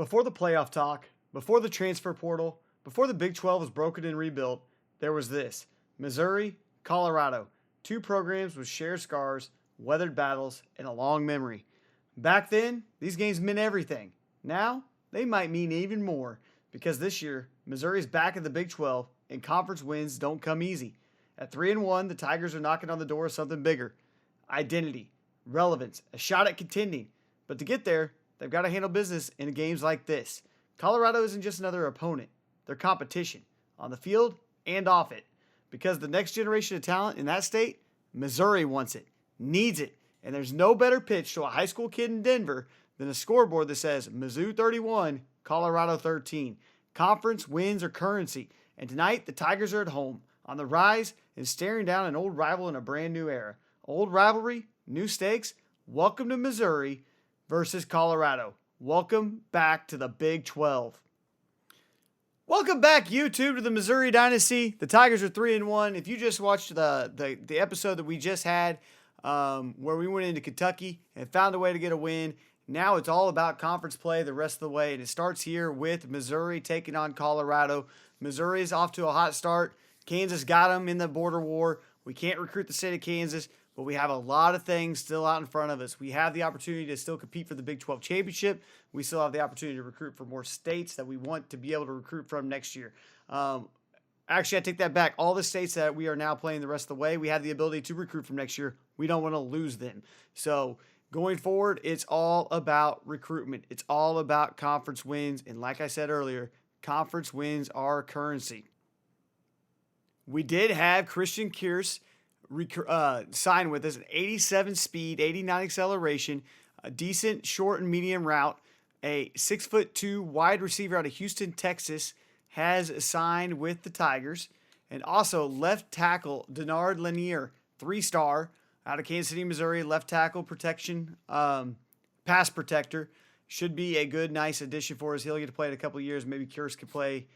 Before the playoff talk, before the transfer portal, before the Big 12 was broken and rebuilt, there was this: Missouri, Colorado, two programs with shared scars, weathered battles, and a long memory. Back then, these games meant everything. Now, they might mean even more because this year, Missouri is back in the Big 12 and conference wins don't come easy. At 3-1, the Tigers are knocking on the door of something bigger: identity, relevance, a shot at contending. But to get there, they've got to handle business in games like this. Colorado isn't just another opponent, they're competition, on the field and off it. Because the next generation of talent in that state, Missouri wants it, needs it, and there's no better pitch to a high school kid in Denver than a scoreboard that says Mizzou 31, Colorado 13. Conference wins are currency, and tonight the Tigers are at home, on the rise and staring down an old rival in a brand new era. Old rivalry, new stakes. Welcome to Missouri versus Colorado. Welcome back to the Big 12. Welcome back, YouTube, to the Missouri Dynasty. The Tigers are 3-1. If you just watched the episode that we just had, where we went into Kentucky and found a way to get a win, now it's all about conference play the rest of the way. And it starts here with Missouri taking on Colorado. Missouri is off to a hot start. Kansas got them in the border war. We can't recruit the state of Kansas, but we have a lot of things still out in front of us. We have the opportunity to still compete for the Big 12 championship. We still have the opportunity to recruit for more states that we want to be able to recruit from next year. Actually, I take that back. All the states that we are now playing the rest of the way, we have the ability to recruit from next year. We don't want to lose them. So going forward, it's all about recruitment. It's all about conference wins. And like I said earlier, conference wins are currency. We did have Christian Kierce sign with us, an 87 speed, 89 acceleration, a decent short and medium route, a 6'2" wide receiver out of Houston, Texas, has signed with the Tigers, and also left tackle Denard Lanier, 3-star out of Kansas City, Missouri, left tackle protection, pass protector, should be a good, nice addition for us. He'll get to play in a couple of years. Maybe Kierce could play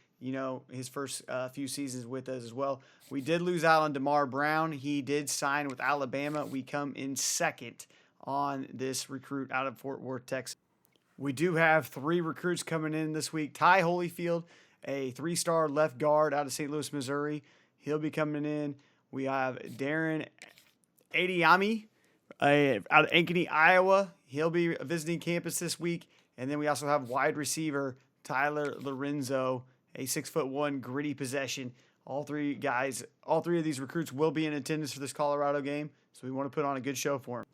his first few seasons with us as well. We did lose out on DeMar Brown. He did sign with Alabama. We come in second on this recruit out of Fort Worth, Texas. We do have 3 recruits coming in this week. Ty Holyfield, a 3-star left guard out of St. Louis, Missouri. He'll be coming in. We have Darren Adiami out of Ankeny, Iowa. He'll be visiting campus this week. And then we also have wide receiver Tyler Lorenzo, a 6'1" gritty possession. All three of these recruits will be in attendance for this Colorado game, so we want to put on a good show for them.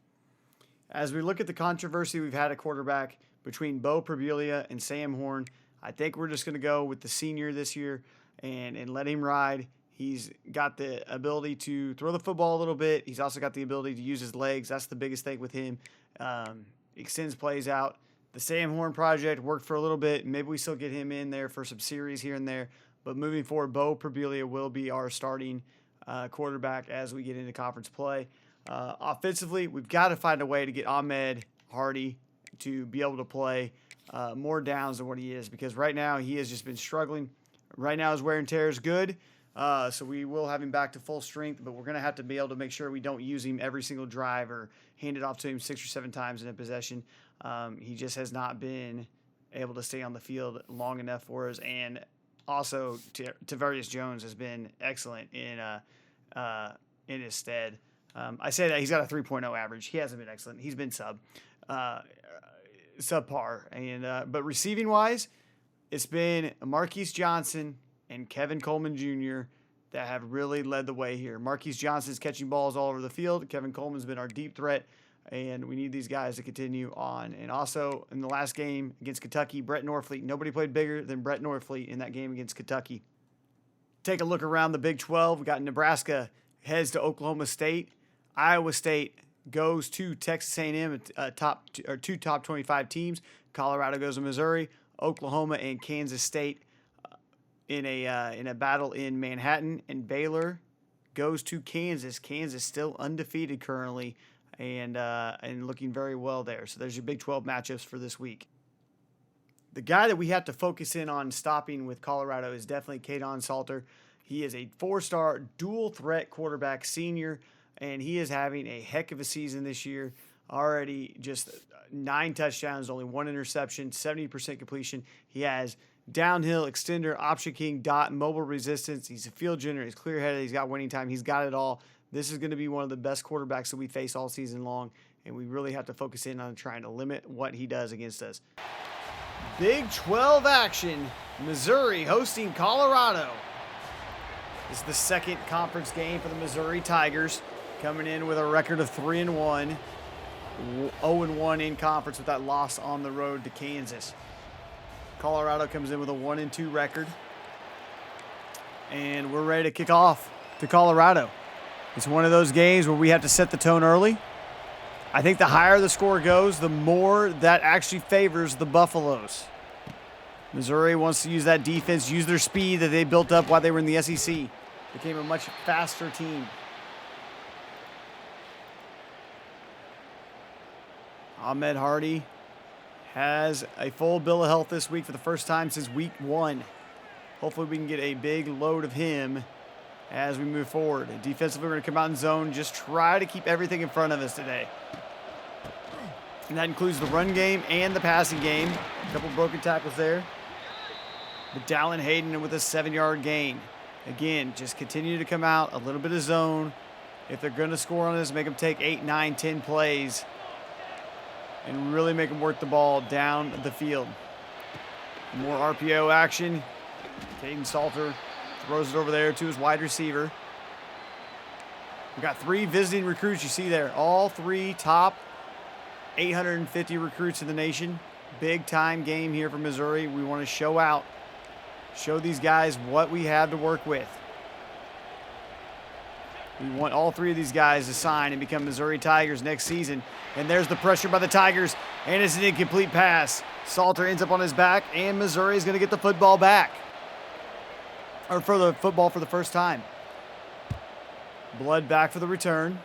As we look at the controversy we've had at quarterback between Bo Prabula and Sam Horn, I think we're just going to go with the senior this year and let him ride. He's got the ability to throw the football a little bit. He's also got the ability to use his legs. That's the biggest thing with him. Extends plays out. The Sam Horn project worked for a little bit. Maybe we still get him in there for some series here and there. But moving forward, Bo Prabula will be our starting quarterback as we get into conference play. Offensively, we've got to find a way to get Ahmed Hardy to be able to play more downs than what he is, because right now he has just been struggling. Right now his wear and tear is good, so we will have him back to full strength, but we're going to have to be able to make sure we don't use him every single drive or hand it off to him 6 or 7 times in a possession. He just has not been able to stay on the field long enough for us. And also, Tavarius Jones has been excellent in his stead. I say that he's got a 3.0 average. He hasn't been excellent. He's been subpar. And but receiving wise, it's been Marquise Johnson and Kevin Coleman Jr. that have really led the way here. Marquise Johnson's catching balls all over the field. Kevin Coleman's been our deep threat, and we need these guys to continue on. And also, in the last game against Kentucky, Brett Norfleet. Nobody played bigger than Brett Norfleet in that game against Kentucky. Take a look around the Big 12. We got Nebraska heads to Oklahoma State. Iowa State goes to Texas A&M, two top 25 teams. Colorado goes to Missouri. Oklahoma and Kansas State in a battle in Manhattan, and Baylor goes to Kansas. Kansas still undefeated currently, and looking very well there. So there's your Big 12 matchups for this week. The guy that we have to focus in on stopping with Colorado is definitely Kaidon Salter. He is a 4-star dual threat quarterback senior, and he is having a heck of a season this year. already just 9 touchdowns, only 1 interception, 70% completion. He has downhill, extender, option king, dot, mobile resistance. He's a field general. He's clear-headed. He's got winning time. He's got it all. This is going to be one of the best quarterbacks that we face all season long, and we really have to focus in on trying to limit what he does against us. Big 12 action. Missouri hosting Colorado. This is the second conference game for the Missouri Tigers, coming in with a record of 3-1, 0-1 in conference with that loss on the road to Kansas. Colorado comes in with a 1-2 record, and we're ready to kick off to Colorado. It's one of those games where we have to set the tone early. I think the higher the score goes, the more that actually favors the Buffaloes. Missouri wants to use that defense, use their speed that they built up while they were in the SEC. Became a much faster team. Ahmed Hardy has a full bill of health this week for the first time since week 1. Hopefully we can get a big load of him as we move forward. And defensively, we're going to come out in zone, just try to keep everything in front of us today. And that includes the run game and the passing game. A couple broken tackles there. But Dallin Hayden with a 7-yard gain. Again, just continue to come out, a little bit of zone. If they're going to score on us, make them take 8, 9, 10 plays and really make them work the ball down the field. More RPO action. Caden Salter throws it over there to his wide receiver. We've got 3 visiting recruits you see there. All 3 top 850 recruits in the nation. Big time game here for Missouri. We want to show out. Show these guys what we have to work with. We want all 3 of these guys to sign and become Missouri Tigers next season. And there's the pressure by the Tigers, and it's an incomplete pass. Salter ends up on his back, and Missouri is going to get the football back. Or for the football for the first time. Blood back for the return.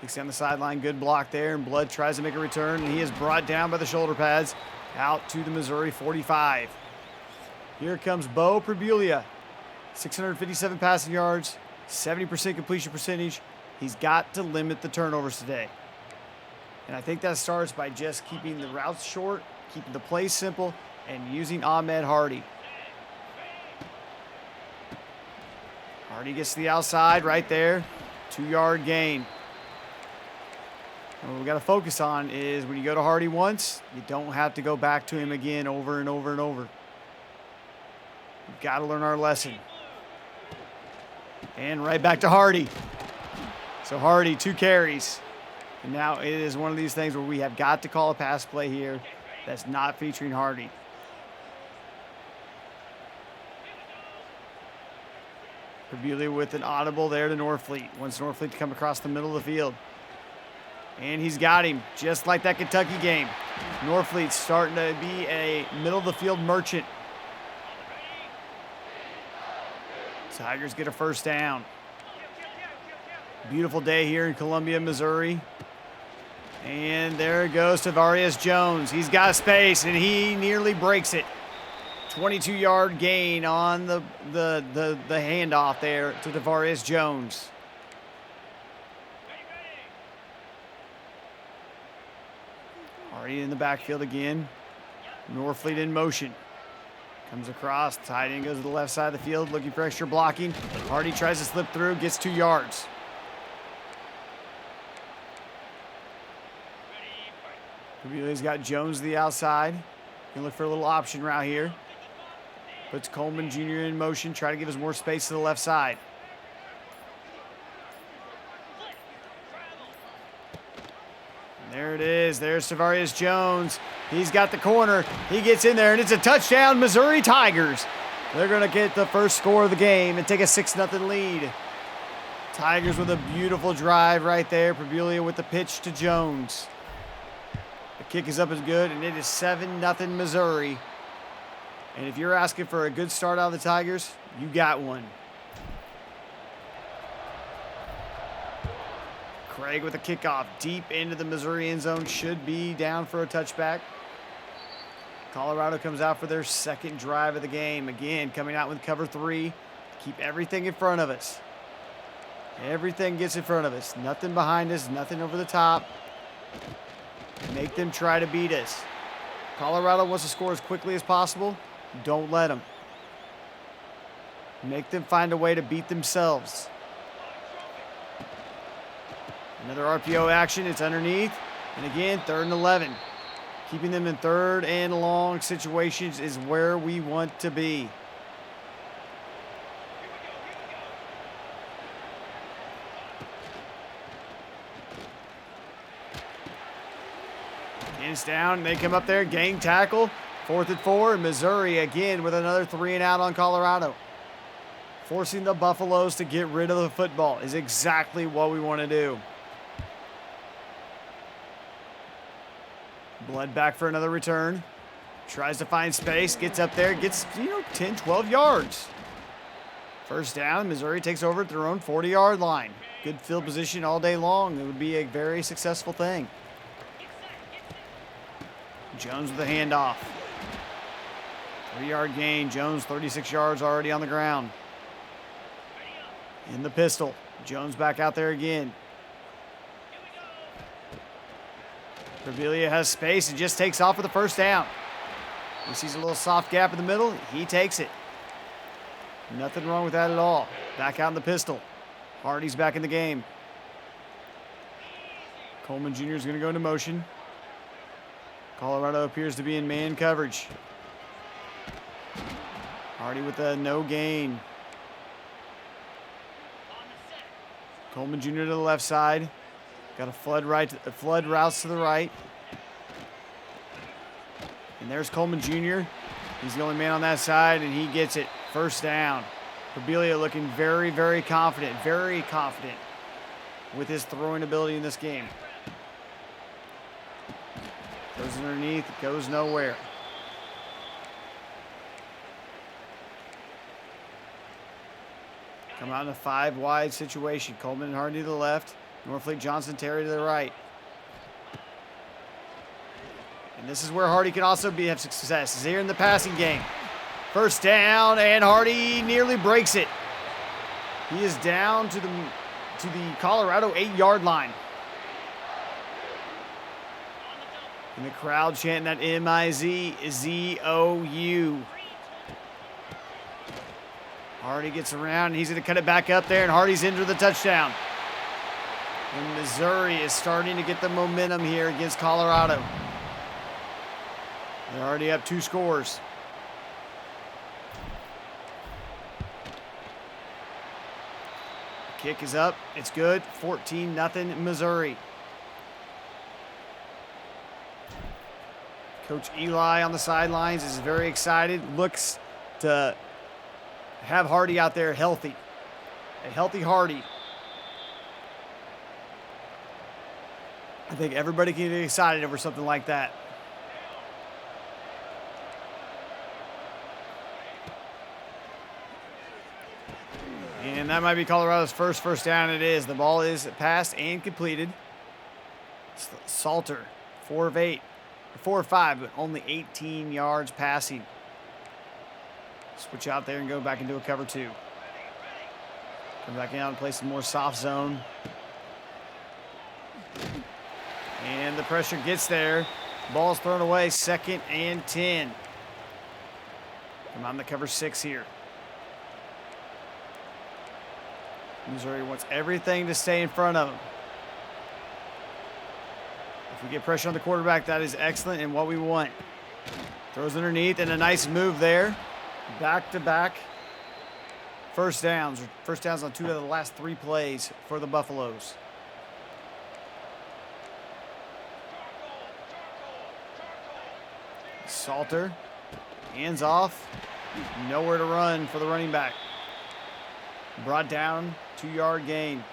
Kicks down the sideline, good block there, and Blood tries to make a return, and he is brought down by the shoulder pads out to the Missouri 45. Here comes Bo Prebulia, 657 passing yards, 70% completion percentage. He's got to limit the turnovers today. And I think that starts by just keeping the routes short, keeping the plays simple, and using Ahmed Hardy. Hardy gets to the outside right there, 2-yard gain. And what we got to focus on is when you go to Hardy once, you don't have to go back to him again over and over and over. We've got to learn our lesson. And right back to Hardy. So Hardy, 2 carries. And now it is one of these things where we have got to call a pass play here that's not featuring Hardy. Prebulia with an audible there to Norfleet. Wants Norfleet to come across the middle of the field. And he's got him, just like that Kentucky game. Norfleet's starting to be a middle-of-the-field merchant. Tigers get a first down. Beautiful day here in Columbia, Missouri. And there goes Tavarius Jones. He's got space, and he nearly breaks it. 22-yard gain on the handoff there to Tavarius Jones. Hardy in the backfield again. Norfleet in motion. Comes across, tight end goes to the left side of the field, looking for extra blocking. Hardy tries to slip through, gets 2 yards. He's got Jones to the outside. Can look for a little option route here. Puts Coleman Jr. in motion, try to give us more space to the left side. There it is. There's Tavarius Jones. He's got the corner. He gets in there, and it's a touchdown, Missouri Tigers. They're going to get the first score of the game and take a 6-0 lead. Tigers with a beautiful drive right there. Prebulia with the pitch to Jones. The kick is up as good, and it is 7-0 Missouri. And if you're asking for a good start out of the Tigers, you got one. Craig with a kickoff deep into the Missouri end zone. Should be down for a touchback. Colorado comes out for their second drive of the game. Again, coming out with cover 3. Keep everything in front of us. Everything gets in front of us. Nothing behind us, nothing over the top. Make them try to beat us. Colorado wants to score as quickly as possible. Don't let them. Make them find a way to beat themselves. Another RPO action. It's underneath. And again, 3rd and 11. Keeping them in 3rd and long situations is where we want to be. It's down. They come up there, gang tackle. 4th and 4. Missouri again with another 3 and out on Colorado. Forcing the Buffaloes to get rid of the football is exactly what we want to do. Blood back for another return. Tries to find space. Gets up there. Gets, 10, 12 yards. 1st down. Missouri takes over at their own 40-yard line. Good field position all day long. It would be a very successful thing. Jones with a handoff. 3-yard gain. Jones 36 yards already on the ground. In the pistol. Jones back out there again. Revelia has space and just takes off with the 1st down. He sees a little soft gap in the middle. He takes it. Nothing wrong with that at all. Back out in the pistol. Hardy's back in the game. Coleman Jr. is going to go into motion. Colorado appears to be in man coverage. Hardy with a no gain. Coleman Jr. to the left side. Got a flood routes to the right. And there's Coleman Jr. He's the only man on that side, and he gets it. 1st down. Revelia looking very, very confident with his throwing ability in this game. Goes underneath, goes nowhere. Come out in a 5-wide situation. Coleman and Hardy to the left. Norfleet, Johnson, Terry to the right. And this is where Hardy can also have success. Is here in the passing game. 1st down, and Hardy nearly breaks it. He is down to the Colorado 8-yard line. And the crowd chanting that M-I-Z-Z-O-U. Hardy gets around, and he's going to cut it back up there, and Hardy's into the touchdown. And Missouri is starting to get the momentum here against Colorado. They're already up 2 scores. Kick is up. It's good. 14-0 Missouri. Coach Eli on the sidelines is very excited. Looks to have Hardy out there healthy. A healthy Hardy. I think everybody can get excited over something like that. And that might be Colorado's first down. It is. The ball is passed and completed. Salter, 4 of 5, but only 18 yards passing. Switch out there and go back into a cover 2. Come back out and play some more soft zone. And the pressure gets there. Ball's thrown away. 2nd and 10. Come on, the cover 6 here. Missouri wants everything to stay in front of them. If we get pressure on the quarterback, that is excellent and what we want. Throws underneath and a nice move there. Back-to-back first downs. First downs on 2 of the last 3 plays for the Buffaloes. Salter, hands off. Nowhere to run for the running back. Brought down, 2-yard gain.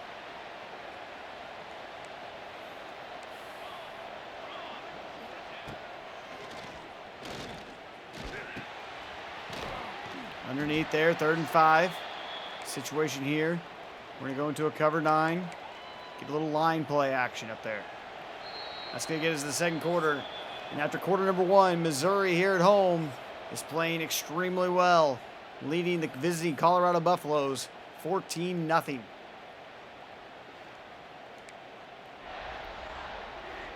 Underneath there, 3rd and 5. Situation here. We're going to go into a cover 9. Get a little line play action up there. That's going to get us to the 2nd quarter. And after quarter number 1, Missouri here at home is playing extremely well, leading the visiting Colorado Buffaloes 14-0.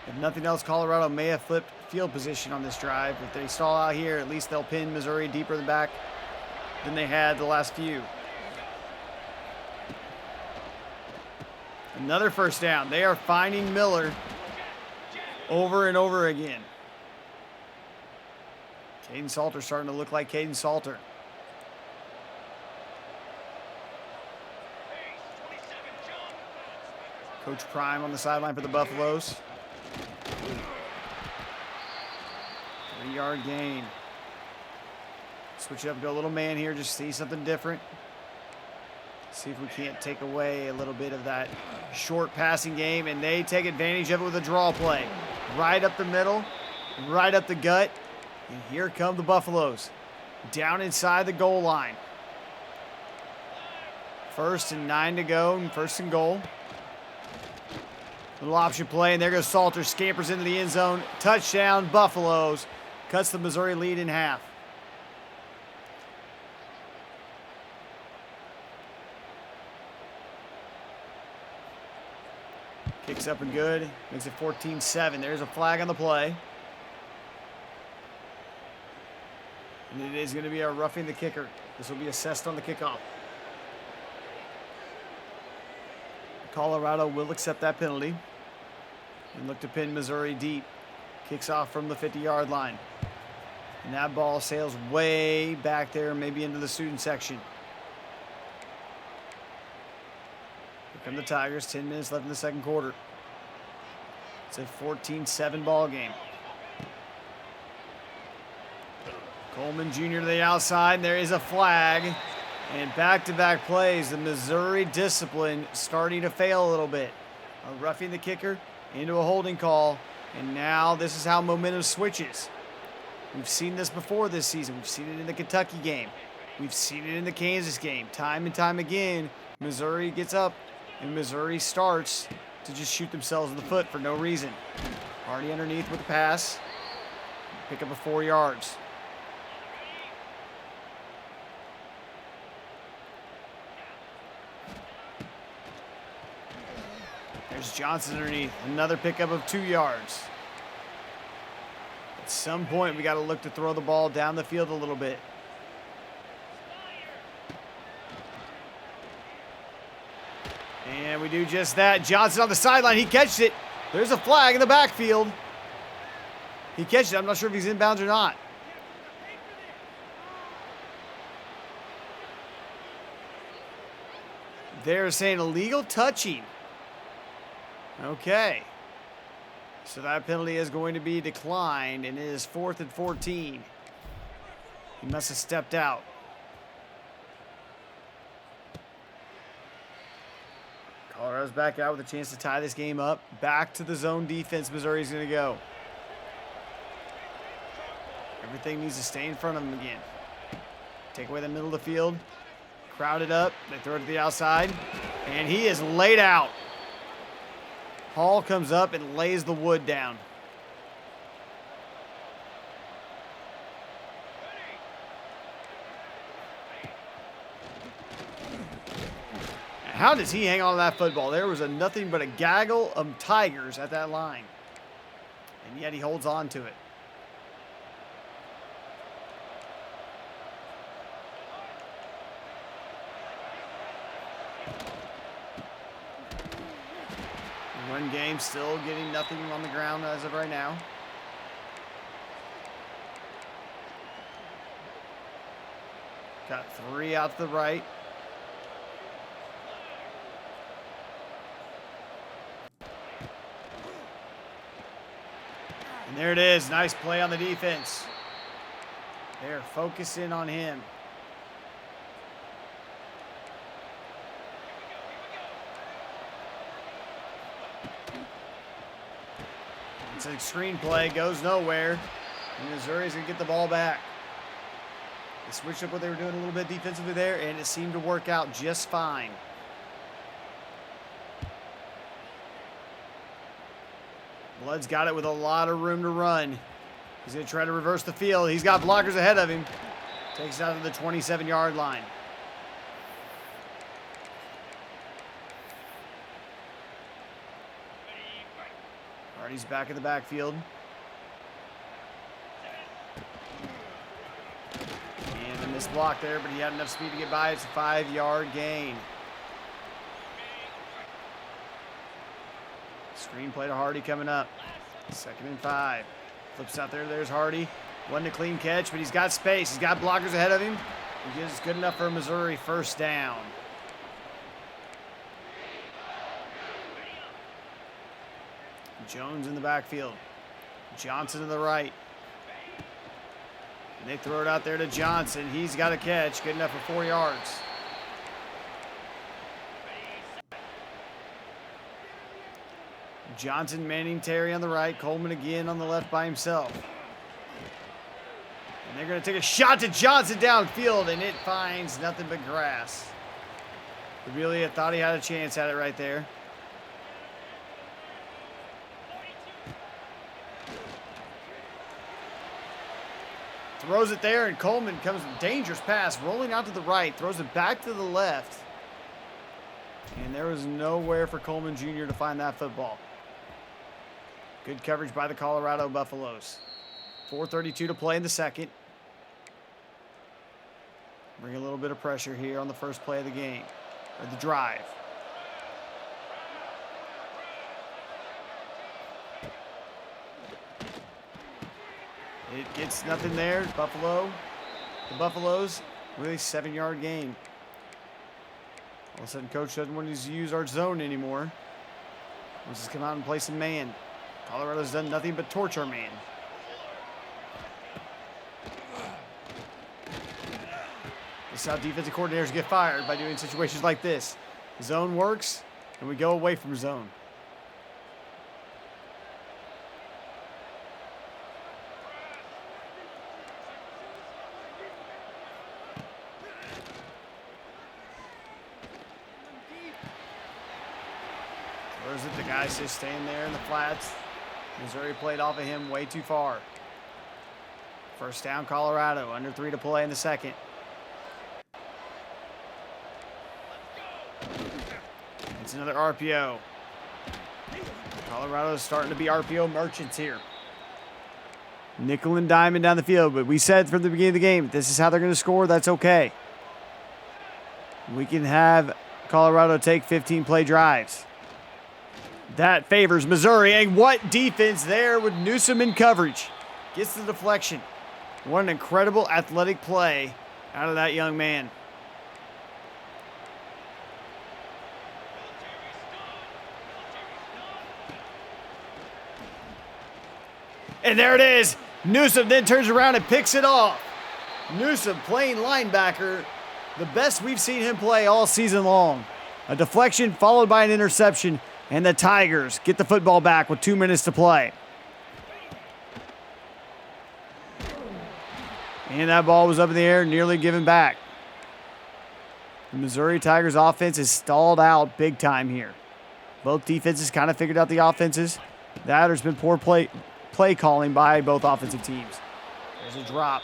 If nothing else, Colorado may have flipped field position on this drive. If they stall out here, at least they'll pin Missouri deeper in the back than they had the last few. Another first down. They are finding Miller over and over again. Caden Salter starting to look like Caden Salter. Coach Prime on the sideline for the Buffaloes. 3-yard gain. Switch it up, go a little man here, just see something different. See if we can't take away a little bit of that short passing game, and they take advantage of it with a draw play. Right up the middle, right up the gut, and here come the Buffaloes. Down inside the goal line. 1st and 9 to go, and 1st and goal. Little option play, and there goes Salter, scampers into the end zone. Touchdown, Buffaloes. Cuts the Missouri lead in half. Kicks up and good. Makes it 14-7. There's a flag on the play. And it is going to be a roughing the kicker. This will be assessed on the kickoff. Colorado will accept that penalty and look to pin Missouri deep. Kicks off from the 50-yard line. And that ball sails way back there, maybe into the student section. Here come the Tigers, 10 minutes left in the second quarter. It's a 14-7 ball game. Coleman Jr. to the outside, and there is a flag. And back-to-back plays, the Missouri discipline starting to fail a little bit. A roughing the kicker into a holding call, and now this is how momentum switches. We've seen this before this season. We've seen it in the Kentucky game. We've seen it in the Kansas game. Time and time again, Missouri gets up, and Missouri starts to just shoot themselves in the foot for no reason. Already underneath with the pass. Pick up a 4 yards. There's Johnson underneath. Another pickup of 2 yards. At some point, we got to look to throw the ball down the field a little bit. And we do just that. Johnson on the sideline. He catches it. There's a flag in the backfield. He catches it. I'm not sure if he's inbounds or not. They're saying illegal touching. Okay. So that penalty is going to be declined, and it is 4th and 14. He must have stepped out. Colorado's back out with a chance to tie this game up. Back to the zone defense Missouri's going to go. Everything needs to stay in front of them again. Take away the middle of the field. Crowd it up. They throw it to the outside. And he is laid out. Hall comes up and lays the wood down. How does he hang on to that football? There was nothing but a gaggle of Tigers at that line. And yet he holds on to it. Run game still getting nothing on the ground as of right now. Got 3 out to the right. And there it is. Nice play on the defense. They're focusing on him. It's a screen play, goes nowhere. And Missouri's going to get the ball back. They switched up what they were doing a little bit defensively there, and it seemed to work out just fine. Blood's got it with a lot of room to run. He's going to try to reverse the field. He's got blockers ahead of him. Takes it out to the 27-yard line. Already He's back in the backfield. And a missed block there, but he had enough speed to get by. It's a 5-yard gain. Screen play to Hardy coming up. 2nd and 5. Flips out there. There's Hardy. Wasn't a clean catch, but he's got space. He's got blockers ahead of him. He gives good enough for Missouri. 1st down. Jones in the backfield. Johnson to the right. And they throw it out there to Johnson. He's got a catch. Good enough for 4 yards. Johnson, Manning, Terry on the right. Coleman again on the left by himself. And they're going to take a shot to Johnson downfield, and it finds nothing but grass. Revelia thought he had a chance at it right there. Throws it there, and Coleman comes with a dangerous pass, rolling out to the right, throws it back to the left. And there was nowhere for Coleman Jr. to find that football. Good coverage by the Colorado Buffaloes. 4:32 to play in the second. Bring a little bit of pressure here on the first play of the game, or the drive. It gets nothing there. The Buffaloes, really 7-yard gain. All of a sudden, coach doesn't want to use our zone anymore. Let's just come out and play some man. Colorado's done nothing but torture man. This is how defensive coordinators get fired, by doing situations like this. Zone works, and we go away from zone. Throws it. The guy's just staying there in the flats. Missouri played off of him way too far. 1st down, Colorado. Under 3 to play in the second. It's another RPO. Colorado's starting to be RPO merchants here. Nickel and diamond down the field, but we said from the beginning of the game, this is how they're going to score. That's okay. We can have Colorado take 15-play drives. That favors Missouri, and what defense there with Newsom in coverage. Gets the deflection. What an incredible athletic play out of that young man. And there it is. Newsom then turns around and picks it off. Newsom playing linebacker, the best we've seen him play all season long. A deflection followed by an interception. And the Tigers get the football back with 2 minutes to play. And that ball was up in the air, nearly given back. The Missouri Tigers offense is stalled out big time here. Both defenses kind of figured out the offenses. There's been poor play calling by both offensive teams. There's a drop.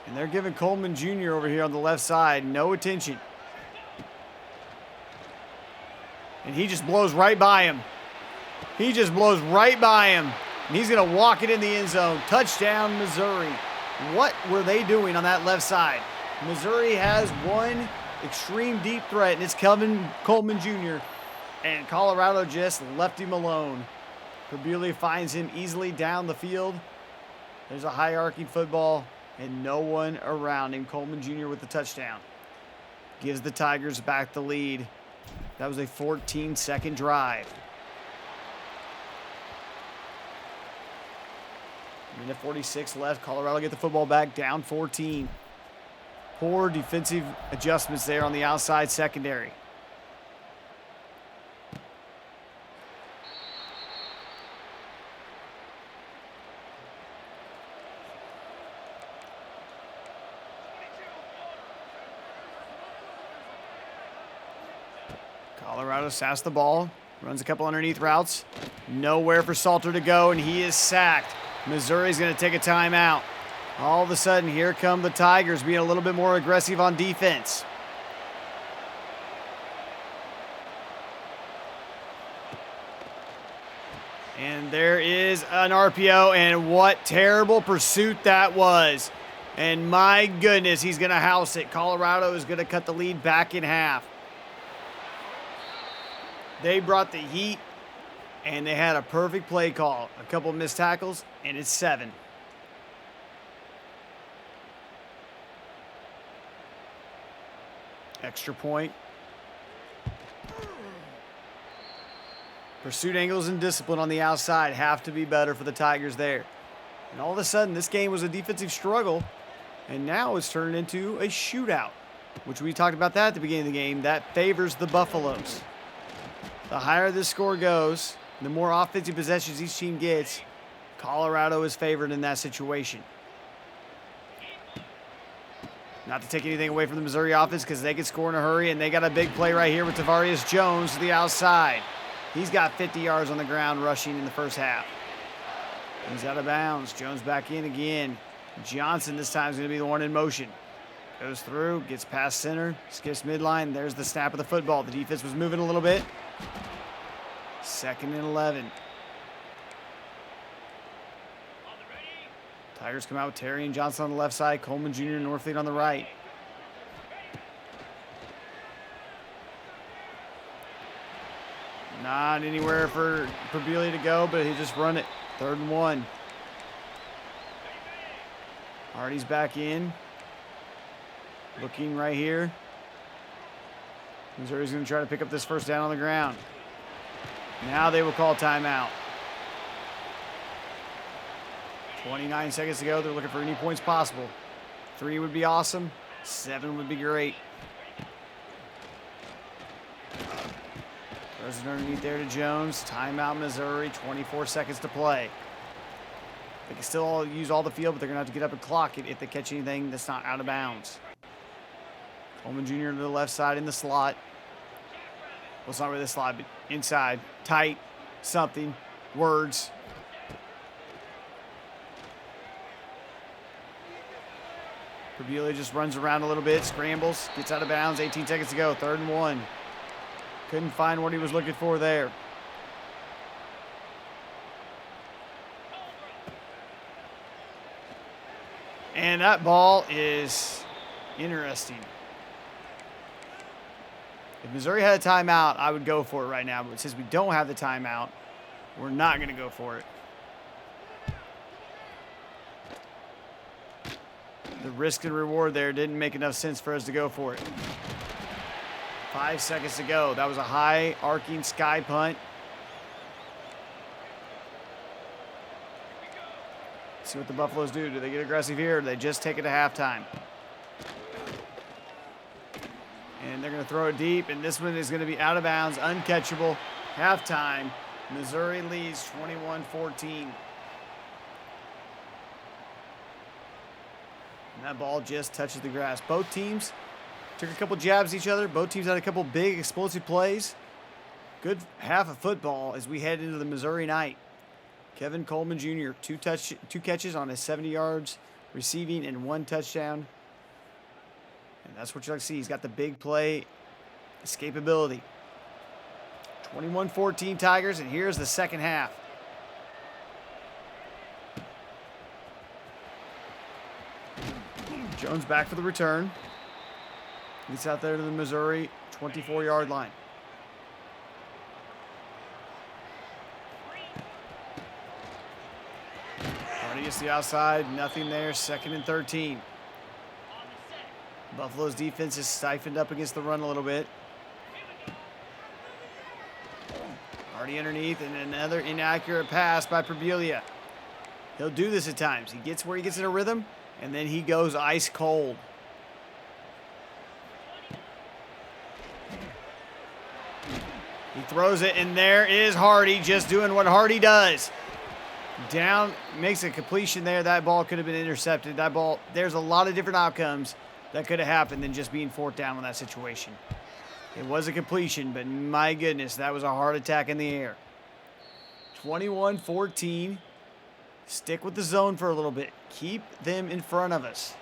And they're giving Coleman Jr. over here on the left side no attention. And he just blows right by him. He just blows right by him. And he's going to walk it in the end zone. Touchdown, Missouri. What were they doing on that left side? Missouri has one extreme deep threat, and it's Coleman Jr. And Colorado just left him alone. Corbelia finds him easily down the field. There's a high arcing football. And no one around him. Coleman Jr. with the touchdown. Gives the Tigers back the lead. That was a 14-second drive. Minute 46 left. Colorado get the football back, down 14. Poor defensive adjustments there on the outside secondary. Colorado sacks the ball, runs a couple underneath routes. Nowhere for Salter to go, and he is sacked. Missouri's going to take a timeout. All of a sudden, here come the Tigers being a little bit more aggressive on defense. And there is an RPO, and what terrible pursuit that was. And my goodness, he's going to house it. Colorado is going to cut the lead back in half. They brought the heat, and they had a perfect play call. A couple missed tackles, and it's 7. Extra point. Pursuit angles and discipline on the outside have to be better for the Tigers there. And all of a sudden, this game was a defensive struggle, and now it's turned into a shootout, which we talked about that at the beginning of the game. That favors the Buffaloes. The higher this score goes, the more offensive possessions each team gets, Colorado is favored in that situation. Not to take anything away from the Missouri offense because they can score in a hurry, and they got a big play right here with Tavarius Jones to the outside. He's got 50 yards on the ground rushing in the first half. He's out of bounds. Jones back in again. Johnson this time is going to be the one in motion. Goes through, gets past center, skips midline. There's the snap of the football. The defense was moving a little bit. 2nd and 11. Tigers come out with Terry and Johnson on the left side, Coleman Jr. and Norfleet on the right. Not anywhere for Beasley to go, but he just run it. 3rd and 1. Hardy's back in. Looking right here. Missouri's going to try to pick up this first down on the ground. Now they will call timeout. 29 seconds to go. They're looking for any points possible. 3 would be awesome. 7 would be great. Throws it underneath there to Jones. Timeout, Missouri. 24 seconds to play. They can still use all the field, but they're going to have to get up and clock it if they catch anything that's not out of bounds. Coleman Jr. to the left side in the slot. Well, it's not really the slot, but inside. Tight. Something. Words. Beasley just runs around a little bit, scrambles, gets out of bounds. 18 seconds to go. 3rd and 1. Couldn't find what he was looking for there. And that ball is interesting. If Missouri had a timeout, I would go for it right now. But since we don't have the timeout, we're not going to go for it. The risk and reward there didn't make enough sense for us to go for it. 5 seconds to go. That was a high arcing sky punt. See what the Buffaloes do. Do they get aggressive here, or do they just take it to halftime? And they're going to throw it deep, and this one is going to be out of bounds, uncatchable. Halftime. Missouri leads 21-14. And that ball just touches the grass. Both teams took a couple jabs at each other. Both teams had a couple big explosive plays. Good half of football as we head into the Missouri night. Kevin Coleman Jr., two catches on his 70 yards receiving and 1 touchdown. And that's what you like to see. He's got the big play escapability. 21-14 Tigers, and here's the second half. Jones back for the return. Gets out there to the Missouri 24-yard line. Hardy gets the outside. Nothing there. 2nd and 13. Buffalo's defense is stiffened up against the run a little bit. Hardy underneath, and another inaccurate pass by Beasley. He'll do this at times. He gets where he gets in a rhythm, and then he goes ice cold. He throws it, and there is Hardy just doing what Hardy does. Down, makes a completion there. That ball could have been intercepted. That ball, there's a lot of different outcomes that could have happened than just being 4th down on that situation. It was a completion, but my goodness, that was a hard attack in the air. 21-14. Stick with the zone for a little bit. Keep them in front of us.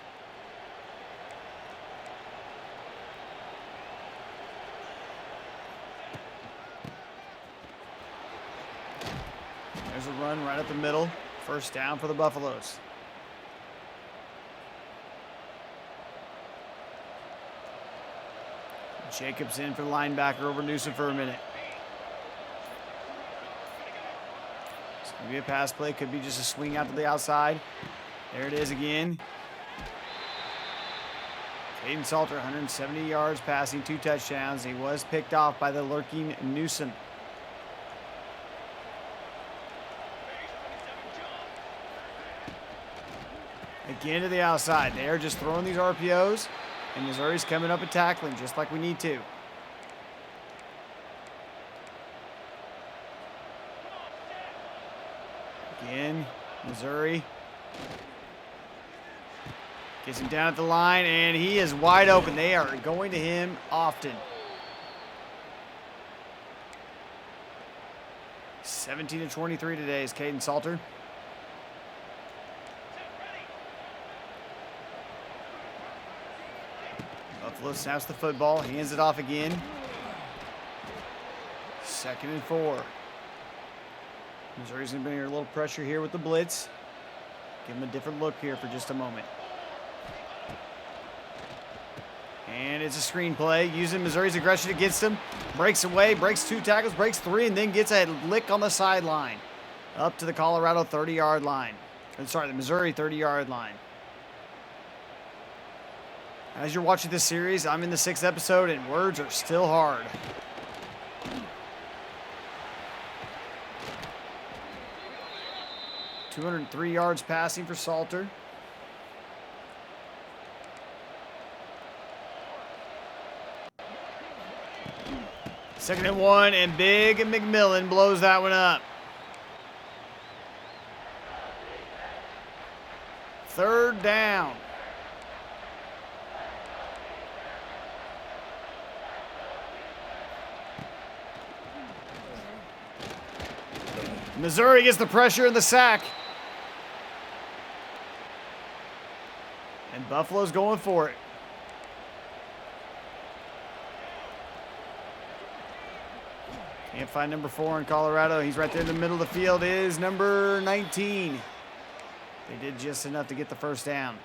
There's a run right up the middle. First down for the Buffaloes. Jacobs in for the linebacker over Newsom for a minute. It's going to be a pass play. Could be just a swing out to the outside. There it is again. Caden Salter, 170 yards passing, 2 touchdowns. He was picked off by the lurking Newsom. Again to the outside. They are just throwing these RPOs, and Missouri's coming up and tackling just like we need to. Again, Missouri gets him down at the line, and he is wide open. They are going to him often. 17-23 today is Caden Salter. Buffalo snaps the football, hands it off again. 2nd and 4. Missouri's going to bring a little pressure here with the blitz. Give him a different look here for just a moment. And it's a screen play, using Missouri's aggression against him. Breaks away, breaks 2 tackles, breaks 3, and then gets a lick on the sideline. Up to the Colorado 30-yard line. I'm sorry, the Missouri 30-yard line. As you're watching this series, I'm in the 6th episode, and words are still hard. .203 yards passing for Salter. Second and 1, and Big McMillan blows that one up. 3rd down. Missouri gets the pressure and the sack. And Buffalo's going for it. Can't find number 4 in Colorado. He's right there in the middle of the field. Is number 19. They did just enough to get the first down.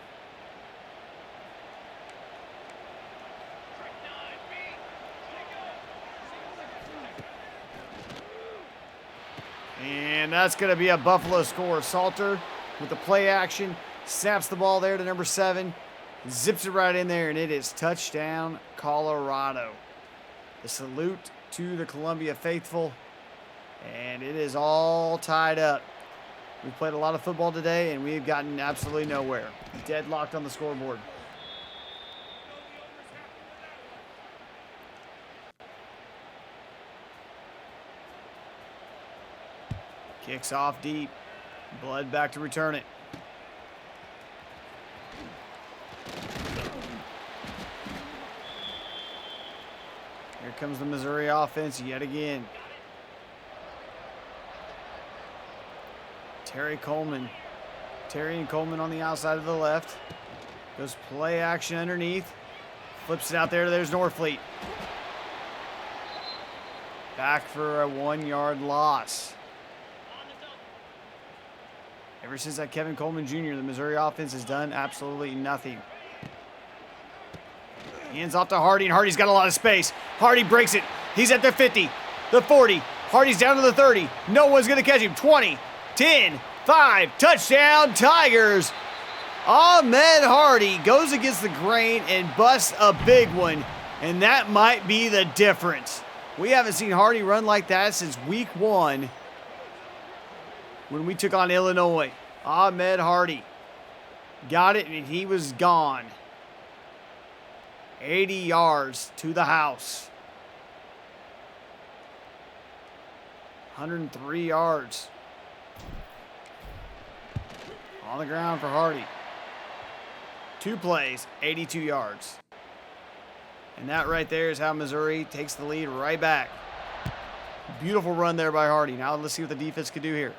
And that's going to be a Buffalo score. Salter with the play action. Snaps the ball there to number 7. Zips it right in there, and it is touchdown Colorado. The salute to the Columbia faithful. And it is all tied up. We've played a lot of football today, and we've gotten absolutely nowhere. Deadlocked on the scoreboard. Kicks off deep. Blood back to return it. Here comes the Missouri offense yet again. Terry and Coleman on the outside of the left. Goes play action underneath. Flips it out there. There's Norfleet. Back for a 1-yard loss. Ever since that Kevin Coleman Jr., the Missouri offense has done absolutely nothing. Hands off to Hardy, and Hardy's got a lot of space. Hardy breaks it. He's at the 50, the 40. Hardy's down to the 30. No one's going to catch him. 20, 10, 5. Touchdown, Tigers. Ahmed Hardy goes against the grain and busts a big one, and that might be the difference. We haven't seen Hardy run like that since week 1 when we took on Illinois. Ahmed Hardy got it, and he was gone. 80 yards to the house. 103 yards. On the ground for Hardy. 2 plays, 82 yards. And that right there is how Missouri takes the lead right back. Beautiful run there by Hardy. Now let's see what the defense can do here.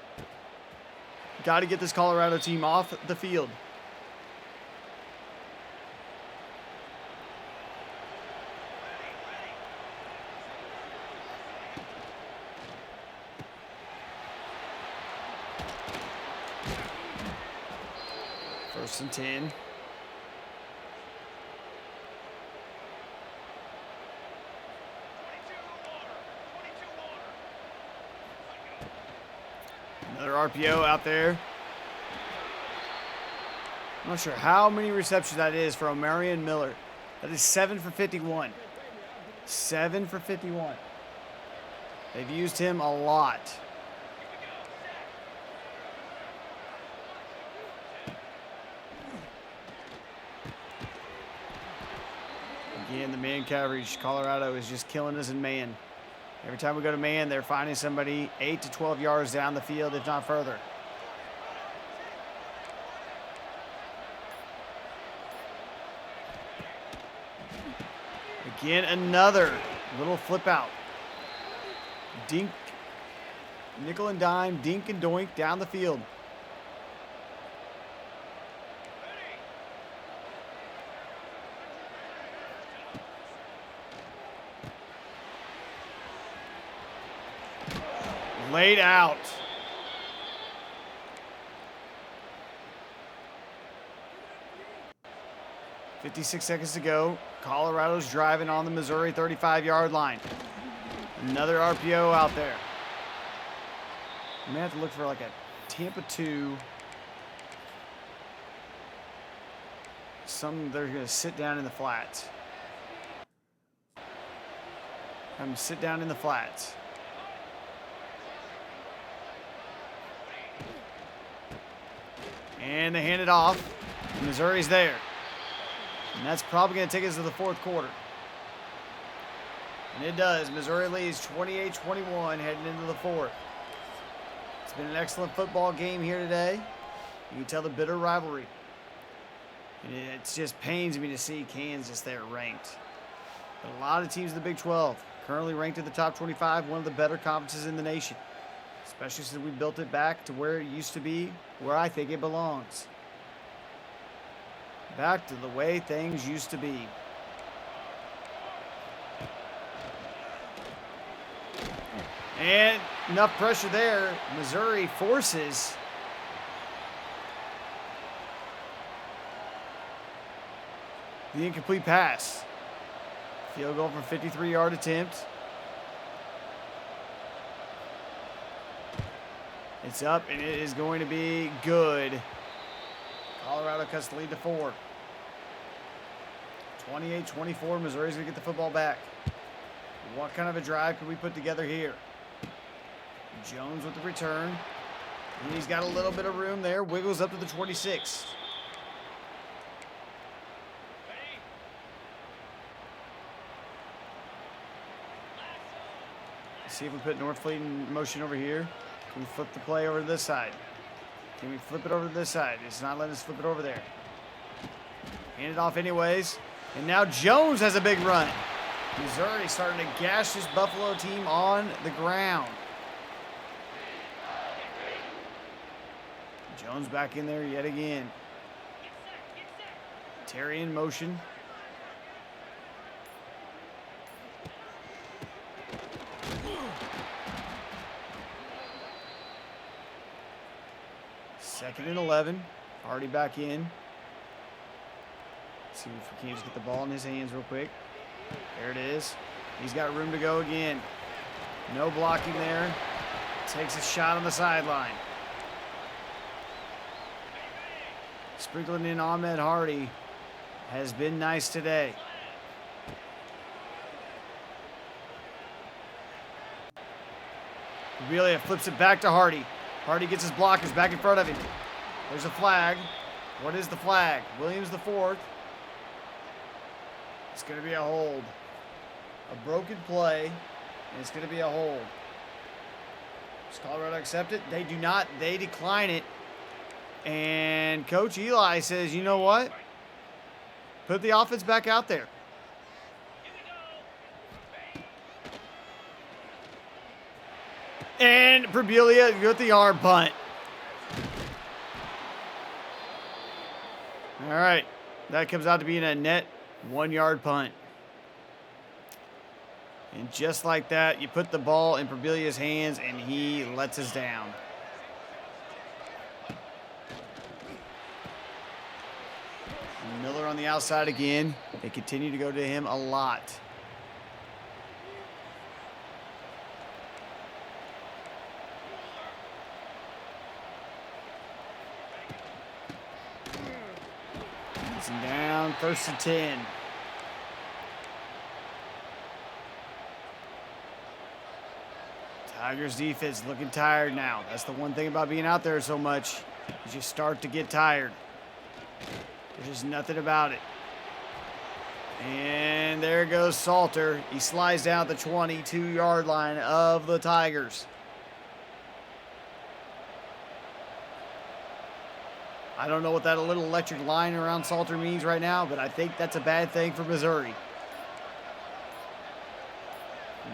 Got to get this Colorado team off the field. First and 10. Another RPO out there. I'm not sure how many receptions that is for Omarion Miller. That is 7 for 51. 7 for 51. They've used him a lot. Again, the man coverage. Colorado is just killing us in man. Every time we go to man, they're finding somebody 8 to 12 yards down the field, if not further. Again, another little flip out. Dink, nickel and dime, dink and doink down the field. Laid out. .56 seconds to go. Colorado's driving on the Missouri 35-yard line. Another RPO out there. We may have to look for like a Tampa 2. They're going to sit down in the flats. Have them sit down in the flats. And they hand it off. Missouri's there. And that's probably going to take us to the fourth quarter. And it does. Missouri leads 28-21 heading into the fourth. It's been an excellent football game here today. You can tell the bitter rivalry. And it just pains me to see Kansas there ranked. But a lot of teams in the Big 12 currently ranked in the top 25, one of the better conferences in the nation. Especially since we built it back to where it used to be, where I think it belongs. Back to the way things used to be. And enough pressure there. Missouri forces the incomplete pass. Field goal from 53-yard attempt. It's up, and it is going to be good. Colorado cuts the lead to 4. 28-24, Missouri's going to get the football back. What kind of a drive can we put together here? Jones with the return. And he's got a little bit of room there. Wiggles up to the 26. Let's see if we put Northfleet in motion over here. Can we flip the play over to this side? Can we flip it over to this side? It's not letting us flip it over there. Hand it off anyways. And now Jones has a big run. Missouri starting to gash this Buffalo team on the ground. Jones back in there yet again. Terry in motion. Second and 11. Already back in. Let's see if we can just get the ball in his hands real quick. There it is. He's got room to go again. No blocking there. Takes a shot on the sideline. Sprinkling in Ahmed Hardy has been nice today. Really flips it back to Hardy. Hardy gets his blockers back in front of him. There's a flag. What is the flag? Williams the fourth. It's going to be a hold. A broken play, and it's going to be a hold. Does Colorado accept it? They do not. They decline it. And Coach Eli says, you know what? Put the offense back out there. And Probelia with the arm punt. All right. That comes out to being a net 1-yard punt. And just like that, you put the ball in Probelia's hands, and he lets us down. Miller on the outside again. They continue to go to him a lot. And down, 1st and 10. Tigers defense looking tired now. That's the one thing about being out there so much, is you start to get tired. There's just nothing about it. And there goes Salter. He slides down at the 22-yard line of the Tigers. I don't know what that little electric line around Salter means right now, but I think that's a bad thing for Missouri.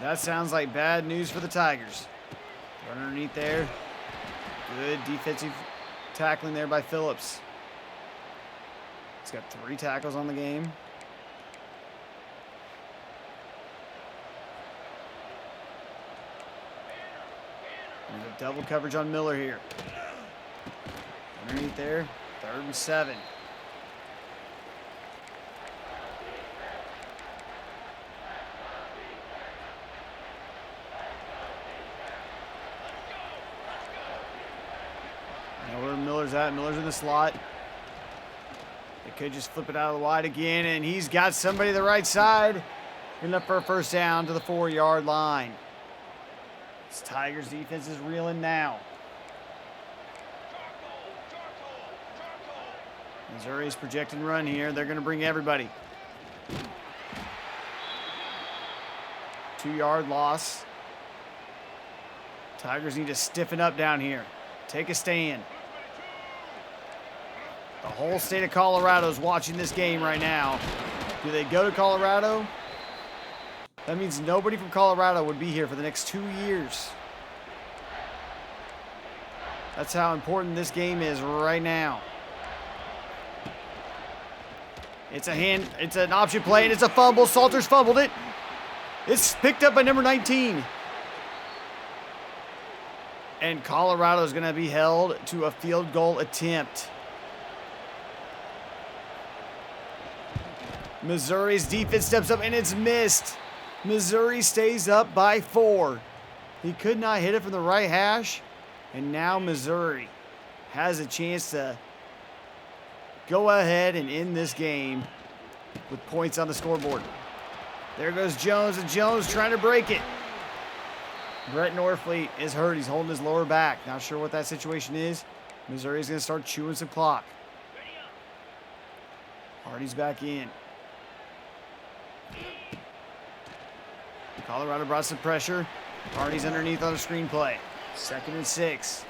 That sounds like bad news for the Tigers. Run underneath there. Good defensive tackling there by Phillips. He's got 3 tackles on the game. And a double coverage on Miller here. Underneath there, 3rd and 7. Now where Miller's at. Miller's in the slot. They could just flip it out of the wide again, and he's got somebody to the right side. Enough for a 1st down to the 4-yard line. This Tigers defense is reeling now. Missouri's projecting run here. They're going to bring everybody. 2-yard loss. Tigers need to stiffen up down here. Take a stand. The whole state of Colorado is watching this game right now. Do they go to Colorado? That means nobody from Colorado would be here for the next 2 years. That's how important this game is right now. It's an option play, and it's a fumble. Salter's fumbled it. It's picked up by number 19. And Colorado is going to be held to a field goal attempt. Missouri's defense steps up, and it's missed. Missouri stays up by 4. He could not hit it from the right hash, and now Missouri has a chance to go ahead and end this game with points on the scoreboard. There goes Jones, and Jones trying to break it. Brett Norfleet is hurt. He's holding his lower back. Not sure what that situation is. Missouri's going to start chewing some clock. Hardy's back in. Colorado brought some pressure. Hardy's underneath on a screenplay. 2nd and 6.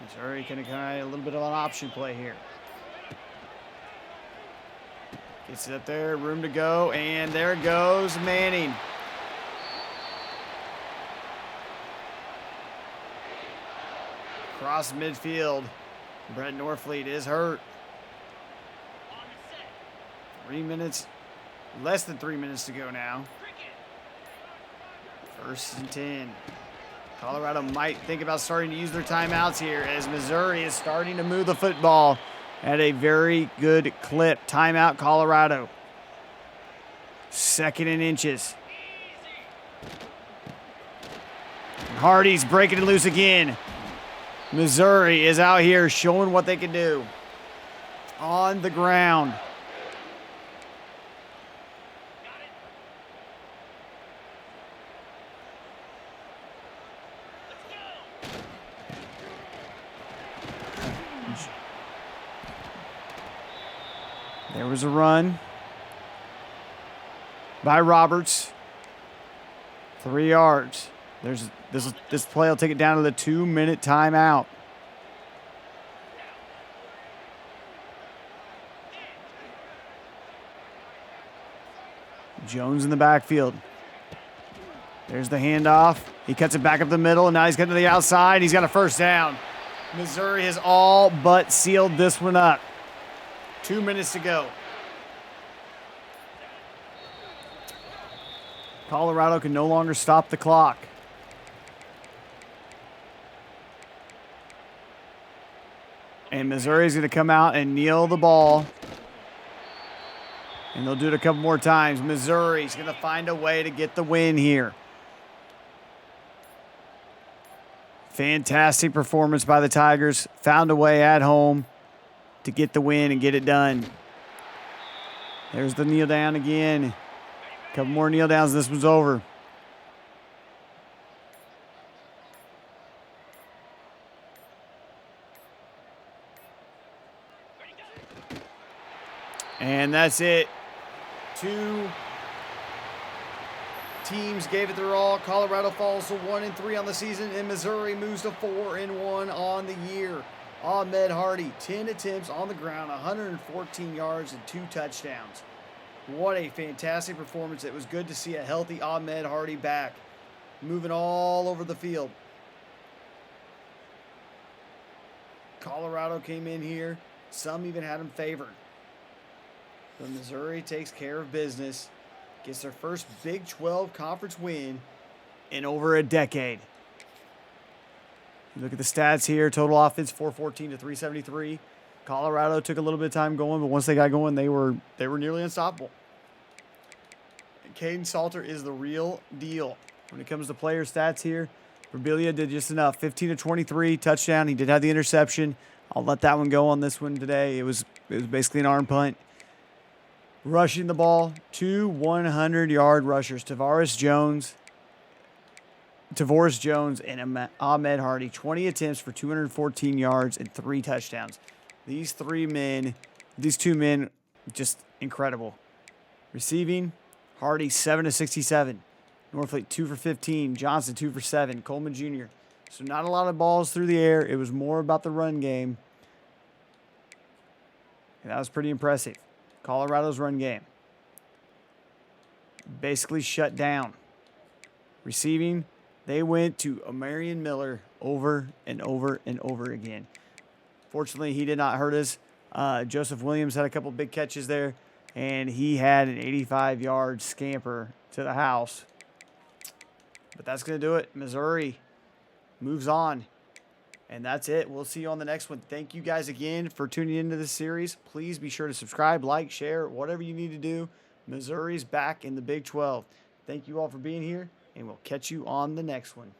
Missouri can kind of a little bit of an option play here. Gets it up there, room to go, and there goes Manning. Across midfield. Brett Norfleet is hurt. 3 minutes, less than 3 minutes to go now. 1st and 10. Colorado might think about starting to use their timeouts here as Missouri is starting to move the football at a very good clip. Timeout, Colorado. 2nd and inches. Hardy's breaking it loose again. Missouri is out here showing what they can do. On the ground. There was a run by Roberts. 3 yards. This play will take it down to the 2-minute timeout. Jones in the backfield. There's the handoff. He cuts it back up the middle, and now he's getting to the outside. He's got a 1st down. Missouri has all but sealed this one up. 2 minutes to go. Colorado can no longer stop the clock. And Missouri's going to come out and kneel the ball. And they'll do it a couple more times. Missouri's going to find a way to get the win here. Fantastic performance by the Tigers. Found a way at home to get the win and get it done. There's the kneel down again. A couple more kneel downs. This one's over. And that's it. Two teams gave it their all. Colorado falls to 1-3 on the season, and Missouri moves to 4-1 on the year. Ahmed Hardy, 10 attempts on the ground, 114 yards and 2 touchdowns. What a fantastic performance. It was good to see a healthy Ahmed Hardy back, moving all over the field. Colorado came in here. Some even had him favored. But Missouri takes care of business, gets their first Big 12 conference win in over a decade. Look at the stats here. Total offense, 414 to 373. Colorado took a little bit of time going, but once they got going, they were nearly unstoppable. And Caden Salter is the real deal. When it comes to player stats here, Verbilia did just enough. 15 to 23, touchdown. He did have the interception. I'll let that one go on this one today. It was basically an arm punt. Rushing the ball, 2 100-yard rushers. Tavares Jones, and Ahmed Hardy. 20 attempts for 214 yards and 3 touchdowns. These two men, just incredible. Receiving, Hardy 7 to 67. Norfleet 2 for 15. Johnson 2 for 7. Coleman Jr. So not a lot of balls through the air. It was more about the run game. And that was pretty impressive. Colorado's run game basically shut down. Receiving, they went to Omarion Miller over and over and over again. Fortunately, he did not hurt us. Joseph Williams had a couple big catches there, and he had an 85-yard scamper to the house. But that's going to do it. Missouri moves on. And that's it. We'll see you on the next one. Thank you guys again for tuning into this series. Please be sure to subscribe, like, share, whatever you need to do. Missouri's back in the Big 12. Thank you all for being here, and we'll catch you on the next one.